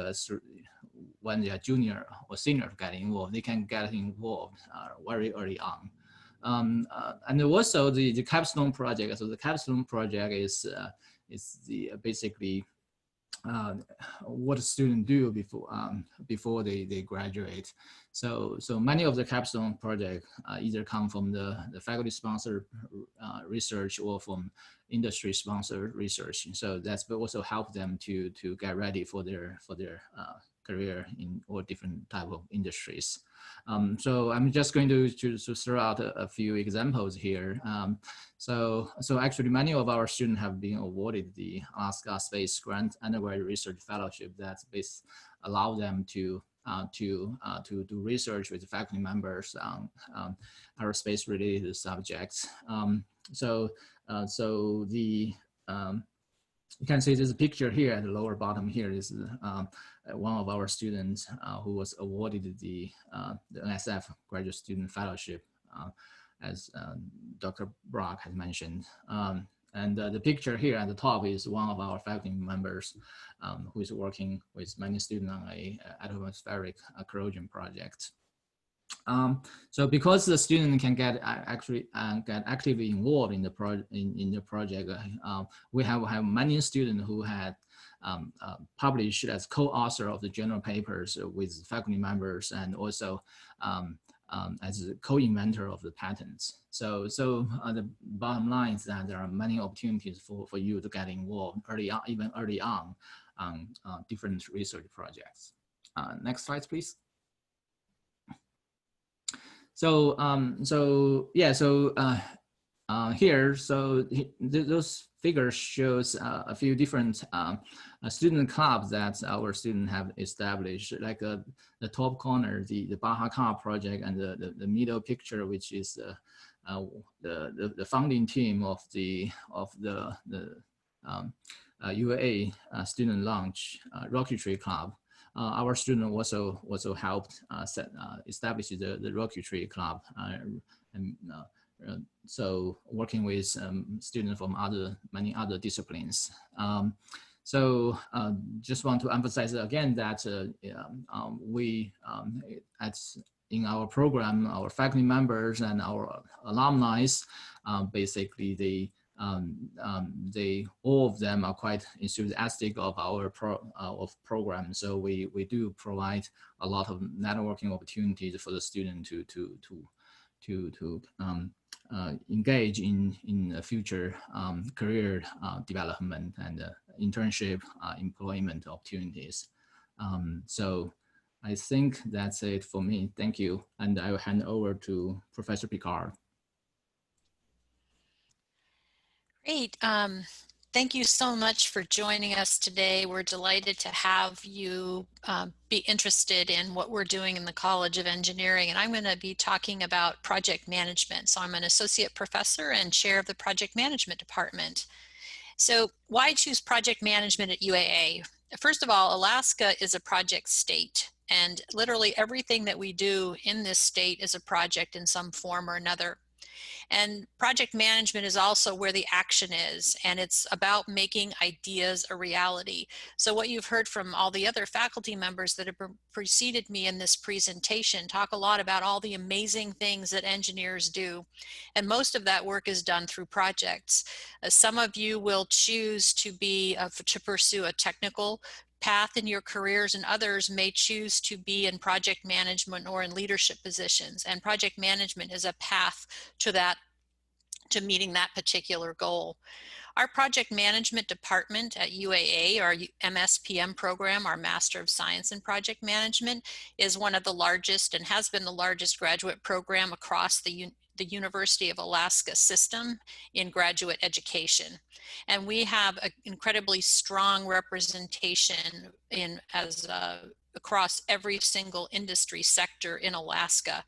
when they are junior or senior to get involved. They can get involved very early on. And also the capstone project. So the capstone project is the basically what a student do before they graduate. So many of the capstone projects either come from the faculty sponsored research or from industry sponsored research. So that's also help them to get ready for their career in all different type of industries. So I'm just going to throw out a few examples here. So actually many of our students have been awarded the Alaska Space Grant Undergraduate Research Fellowship that allow them to do research with faculty members on aerospace related subjects. You can see this picture here at the lower bottom here is one of our students who was awarded the NSF Graduate Student Fellowship, as Dr. Brock had mentioned. And the picture here at the top is one of our faculty members who is working with many students on a atmospheric corrosion project. So because the student can get actively involved in the project, we have many students who had published as co-author of the journal papers with faculty members, and also as a co-inventor of the patents. So the bottom line is that there are many opportunities for you to get involved even early on different research projects. Next slide, please. So here, those figures shows a few different student clubs that our students have established, like the top corner, the Baja Club project, and the middle picture, which is the founding team of the UAA student launch rocketry club. Our student also helped establish the rocketry club, so working with students from many other disciplines. Just want to emphasize again that in our program, our faculty members and our alumni, basically all of them are quite enthusiastic of our program. So we do provide a lot of networking opportunities for the student to engage in a future career development and internship employment opportunities. So I think that's it for me. Thank you. And I will hand over to Professor Picard.
Great. Thank you so much for joining us today. We're delighted to have you be interested in what we're doing in the College of Engineering. And I'm going to be talking about project management. So I'm an associate professor and chair of the project management department. So why choose project management at UAA? First of all, Alaska is a project state, and literally everything that we do in this state is a project in some form or another. And project management is also where the action is, and it's about making ideas a reality. So what you've heard from all the other faculty members that have preceded me in this presentation talk a lot about all the amazing things that engineers do. And most of that work is done through projects. Some of you will choose to pursue a technical path in your careers, and others may choose to be in project management or in leadership positions. And project management is a path to that, to meeting that particular goal. Our project management department at UAA, our MSPM program, our Master of Science in Project Management, is one of the largest and has been the largest graduate program across the University of Alaska system in graduate education. And we have an incredibly strong representation across every single industry sector in Alaska,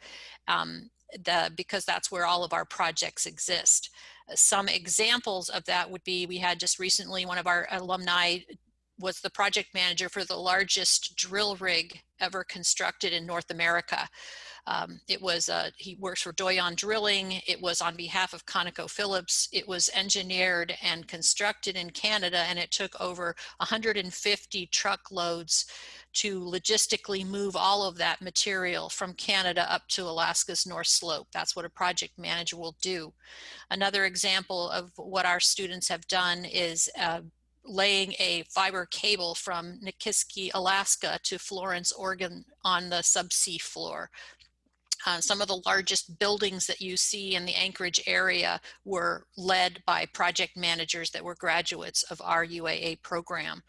because that's where all of our projects exist. Some examples of that would be, we had just recently, one of our alumni was the project manager for the largest drill rig ever constructed in North America. He works for Doyon Drilling. It was on behalf of ConocoPhillips. It was engineered and constructed in Canada, and it took over 150 truckloads to logistically move all of that material from Canada up to Alaska's North Slope. That's what a project manager will do. Another example of what our students have done is laying a fiber cable from Nikiski, Alaska to Florence, Oregon on the subsea floor. Some of the largest buildings that you see in the Anchorage area were led by project managers that were graduates of our UAA program.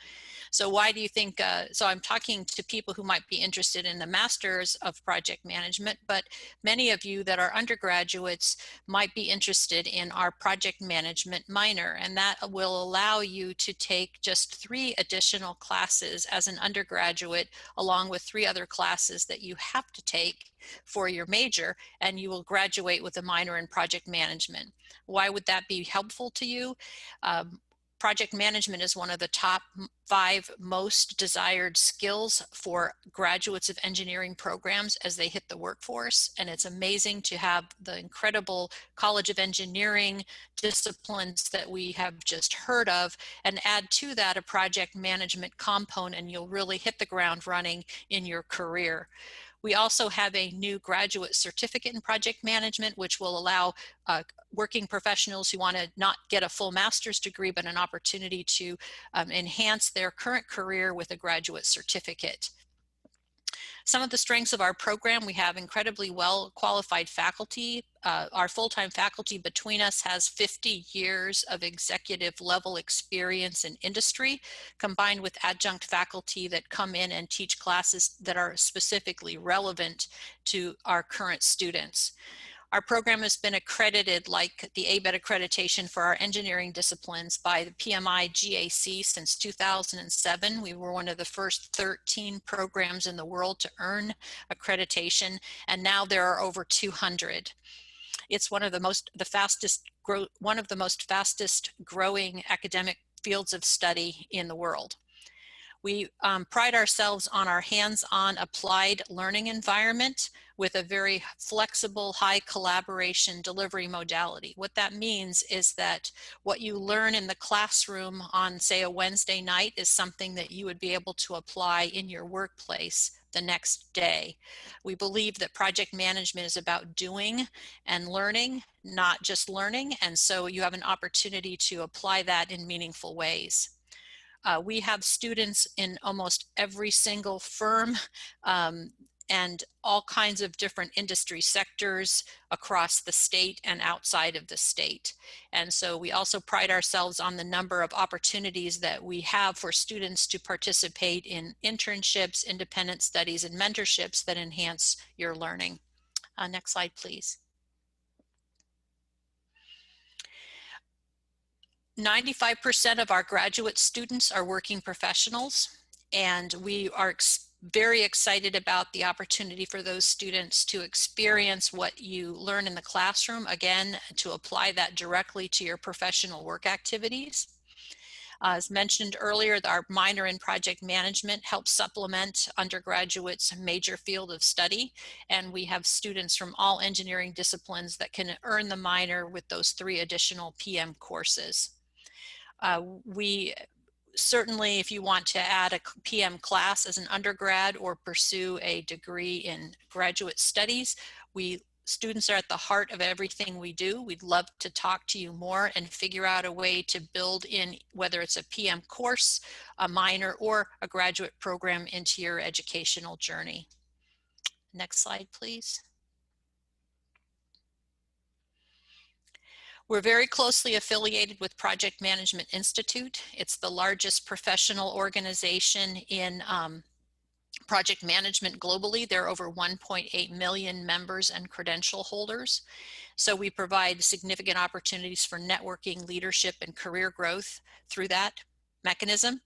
So why do you think, so I'm talking to people who might be interested in the Masters of Project Management, but many of you that are undergraduates might be interested in our Project Management minor, and that will allow you to take just 3 additional classes as an undergraduate, along with 3 other classes that you have to take for your major, and you will graduate with a minor in project management. Why would that be helpful to you? Project management is one of the top 5 most desired skills for graduates of engineering programs as they hit the workforce. And it's amazing to have the incredible College of Engineering disciplines that we have just heard of, and add to that a project management component, and you'll really hit the ground running in your career. We also have a new graduate certificate in project management, which will allow working professionals who want to not get a full master's degree, but an opportunity to enhance their current career with a graduate certificate. Some of the strengths of our program: we have incredibly well qualified faculty. Our full-time faculty between us has 50 years of executive level experience in industry, combined with adjunct faculty that come in and teach classes that are specifically relevant to our current students. Our program has been accredited like the ABET accreditation for our engineering disciplines by the PMI GAC since 2007. We were one of the first 13 programs in the world to earn accreditation, and now there are over 200. It's one of the fastest growing academic fields of study in the world. We pride ourselves on our hands-on applied learning environment with a very flexible, high collaboration delivery modality. What that means is that what you learn in the classroom on, say, a Wednesday night is something that you would be able to apply in your workplace the next day. We believe that project management is about doing and learning, not just learning, and so you have an opportunity to apply that in meaningful ways. We have students in almost every single firm and all kinds of different industry sectors across the state and outside of the state. And so we also pride ourselves on the number of opportunities that we have for students to participate in internships, independent studies, and mentorships that enhance your learning. Next slide, please. 95% of our graduate students are working professionals, and we are very excited about the opportunity for those students to experience what you learn in the classroom, again, to apply that directly to your professional work activities. As mentioned earlier, our minor in project management helps supplement undergraduates' major field of study, and we have students from all engineering disciplines that can earn the minor with those 3 additional PM courses. We certainly, if you want to add a PM class as an undergrad or pursue a degree in graduate studies, students are at the heart of everything we do. We'd love to talk to you more and figure out a way to build in, whether it's a PM course, a minor, or a graduate program into your educational journey. Next slide, please. We're very closely affiliated with Project Management Institute. It's the largest professional organization in project management globally. There are over 1.8 million members and credential holders. So we provide significant opportunities for networking, leadership, and career growth through that mechanism.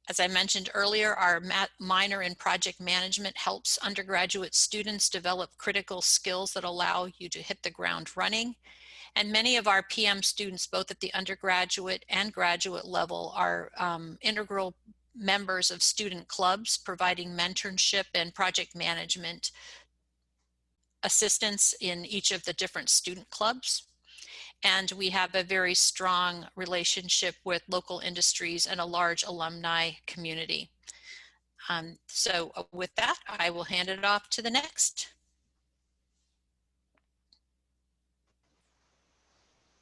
As I mentioned earlier, our minor in project management helps undergraduate students develop critical skills that allow you to hit the ground running. And many of our PM students, both at the undergraduate and graduate level, are integral members of student clubs, providing mentorship and project management assistance in each of the different student clubs. And we have a very strong relationship with local industries and a large alumni community. So with that, I will hand it off to the next.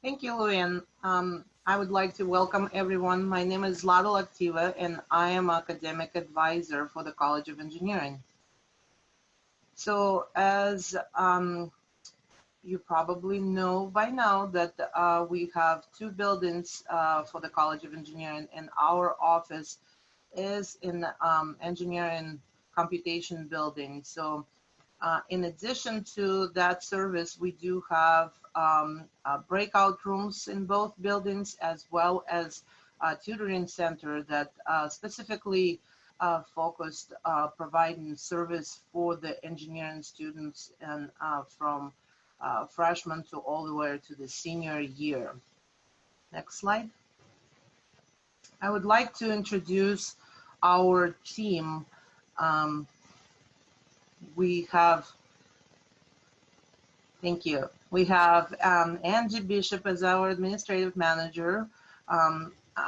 Thank you, Luann. I would like to welcome everyone. My name is Lada Laktiva, and I am academic advisor for the College of Engineering. So as you probably know by now that we have 2 buildings for the College of Engineering, and our office is in the Engineering Computation Building. So in addition to that service, we do have breakout rooms in both buildings, as well as a tutoring center that specifically focused providing service for the engineering students, and from freshman to all the way to the senior year. Next slide. I would like to introduce our team. We have, thank you. We have Angie Bishop as our administrative manager,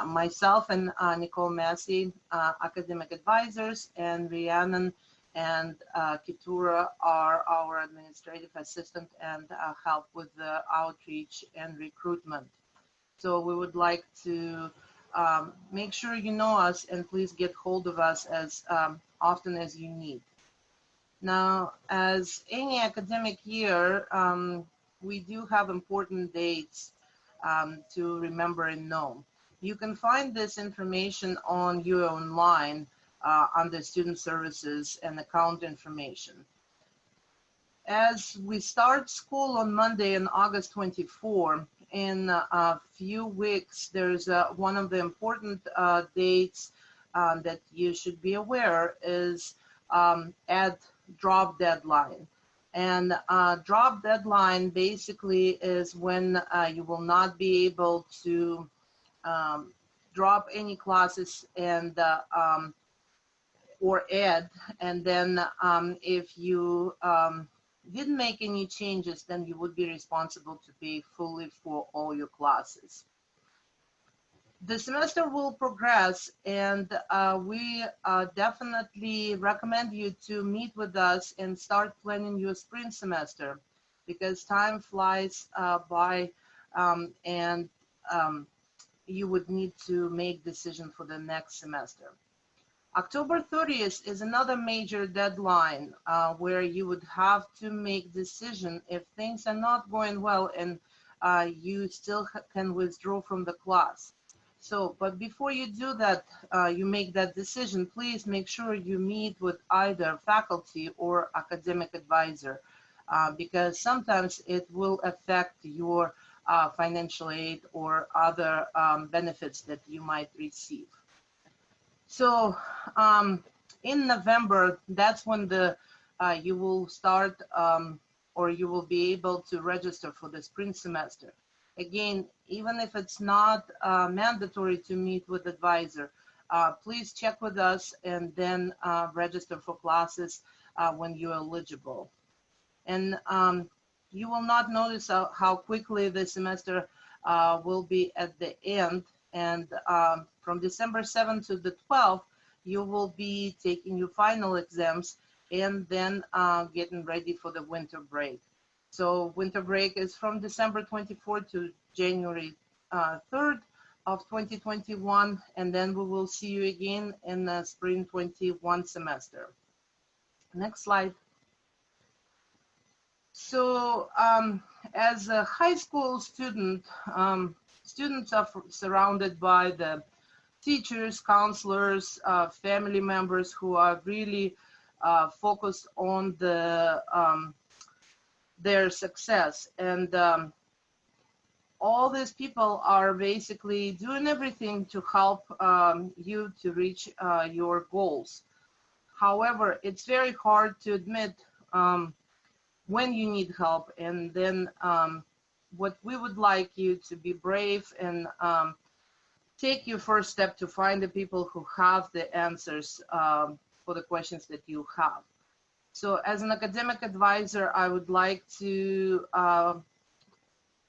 myself and Nicole Massey, academic advisors, and Rhiannon and Kitura are our administrative assistant and help with the outreach and recruitment. So we would like to make sure you know us, and please get hold of us as often as you need. Now, as any academic year, we do have important dates to remember and know. You can find this information on UA Online under Student Services and Account Information. As we start school on Monday on August 24, in a few weeks, there's one of the important dates that you should be aware is drop deadline. And drop deadline basically is when you will not be able to drop any classes and or add, and then if you didn't make any changes, then you would be responsible to pay fully for all your classes. The semester will progress, and we definitely recommend you to meet with us and start planning your spring semester, because time flies by, and you would need to make decision for the next semester. October 30th is another major deadline where you would have to make decision if things are not going well and you still can withdraw from the class. So, but before you do that, you make that decision, please make sure you meet with either faculty or academic advisor because sometimes it will affect your financial aid or other benefits that you might receive. So in November, that's when you will start or you will be able to register for the spring semester. Again, even if it's not mandatory to meet with advisor, please check with us and then register for classes when you're eligible. And you will not notice how quickly the semester will be at the end. And from December 7th to the 12th, you will be taking your final exams and then getting ready for the winter break. So winter break is from December 24th to January 3rd of 2021, and then we will see you again in the spring 21 semester. Next slide. So as a high school student, students are surrounded by the teachers, counselors, family members who are really focused on their success. And all these people are basically doing everything to help you to reach your goals. However, it's very hard to admit when you need help, and then what we would like you to be brave and take your first step to find the people who have the answers for the questions that you have. So as an academic advisor, I would like to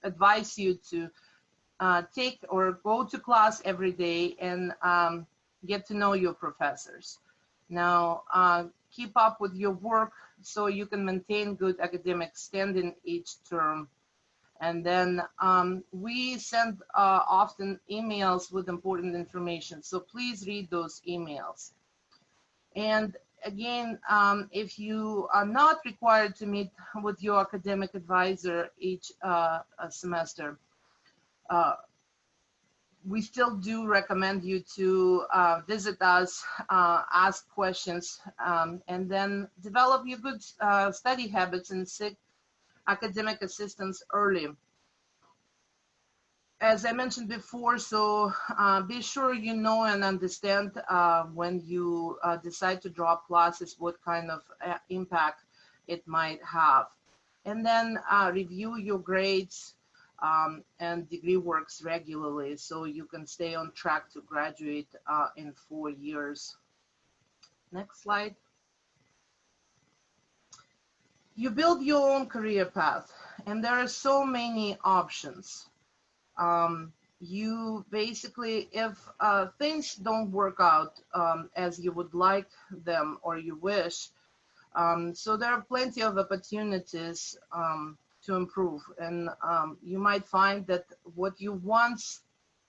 advise you to take or go to class every day and get to know your professors. Now, keep up with your work so you can maintain good academic standing each term. And then we send often emails with important information, so please read those emails. And again, if you are not required to meet with your academic advisor each semester, we still do recommend you to visit us, ask questions, and then develop your good study habits and seek academic assistance early. As I mentioned before, so be sure you know and understand when you decide to drop classes what kind of impact it might have. And then review your grades and degree works regularly so you can stay on track to graduate in 4 years. Next slide. You build your own career path, and there are so many options. You basically, if things don't work out as you would like them or you wish, so there are plenty of opportunities to improve, and you might find that what you once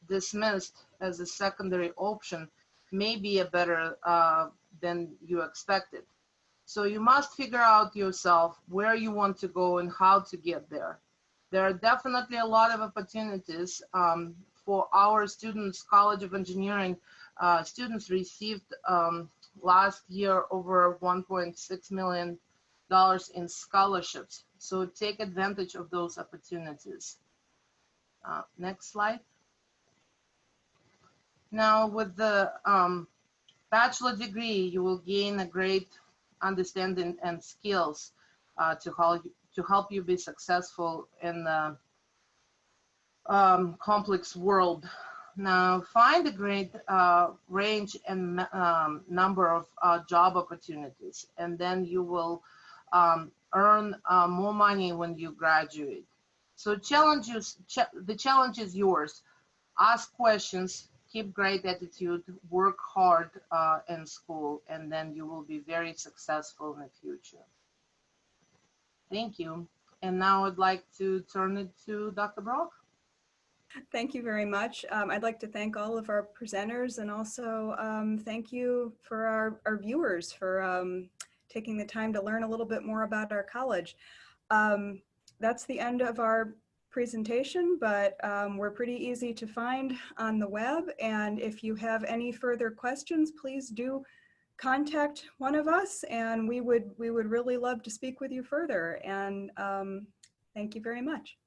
dismissed as a secondary option may be a better than you expected. So you must figure out yourself where you want to go and how to get there. There are definitely a lot of opportunities for our students. College of Engineering students received last year over $1.6 million in scholarships. So take advantage of those opportunities. Next slide. Now with the bachelor degree, you will gain a great understanding and skills to help you be successful in the complex world. Now find a great range and number of job opportunities, and then you will earn more money when you graduate. So the challenge is yours. Ask questions, keep great attitude, work hard in school, and then you will be very successful in the future. Thank you. And now I'd like to turn it to Dr. Brock.
Thank you very much. I'd like to thank all of our presenters, and also thank you for our viewers for taking the time to learn a little bit more about our college. That's the end of our presentation, but we're pretty easy to find on the web. And if you have any further questions, please do contact one of us, and we would really love to speak with you further. And thank you very much.